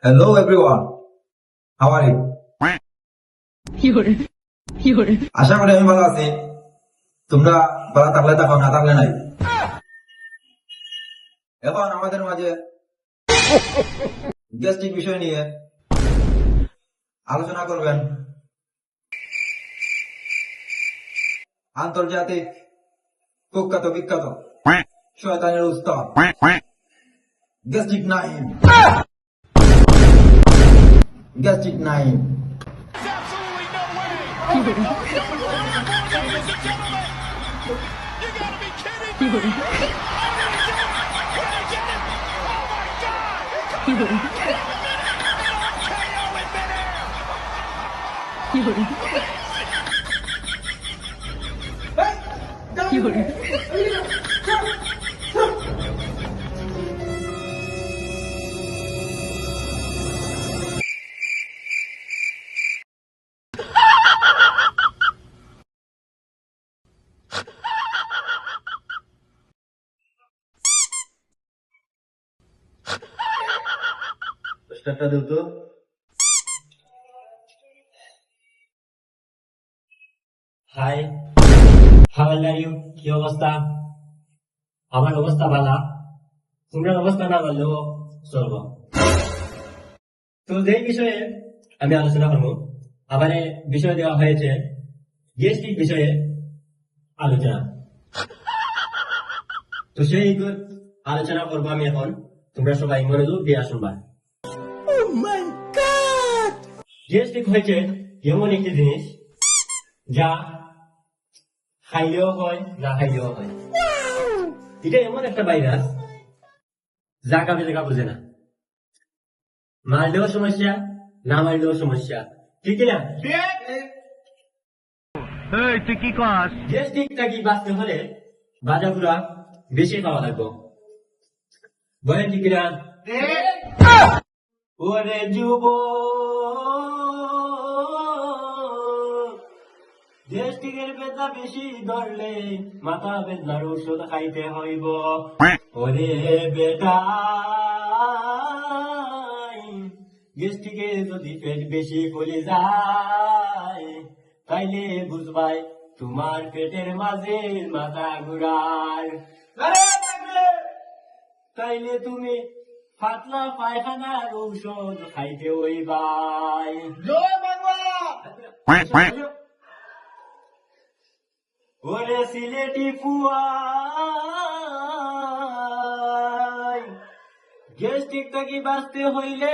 Hello everyone, how are you? আশা করি আমি ভালো আছি। তোমরা ভালো থাকলে থাকো, না থাকলে নাই। এখন আমাদের মাঝে গ্যাস্ট্রিক বিষয় নিয়ে আলোচনা করবেন আন্তর্জাতিক কুখ্যাত বিখ্যাত শয়তানের উস্তাদ গ্যাস্ট্রিক নাইম। গ্যাস্ট্রিক নাইম স্টারটা দেও তো। Hi, how are you? কি অবস্থা? আমার অবস্থা ভালো। তোমার অবস্থা না ভালো চলবো। তো যেই বিষয়ে আমি আলোচনা করবো, আবার বিষয় দেওয়া হয়েছে গ্যাস্ট্রিক বিষয়ে আলোচনা। তো সেই আলোচনা করবো আমি এখন। তোমরা সবাই মনোযোগ দিয়ে শুনবা। গ্যাস্ট্রিক হয়েছে এমন একটি জিনিস যা খাইলেও হয়, না খাইলেও হয়। এটা এমন একটা ভাইরাস যা কাপে দেখা বুঝে না। মারলেও সমস্যা, না মারলেও সমস্যা, ঠিক না? তুই কি কস? গ্যাস্ট্রিক থেকে বাঁচতে হলে বাজাগুলা বেশি খাওয়া লাগবে। বলেন ঠিক না? ওরে যুব, গ্যাস্ট্রিকের ব্যথা বেশি ধরলে মাথা বেদনার ঔষধ খাইতে হইব। ওরে বেটা, গ্যাস্ট্রিকে যদি পেট বেশি ফুলে যায়, তাইলে বুঝবাই তোমার পেটের মাঝে মাথা ঘুরার। তাইলে তুমি পাতলা পায়খানার ঔষধ খাইতে হইবাই। ওরে সিলেটি ফুয়া, গ্যাস্ট্রিক থেকে বাঁচতে হইলে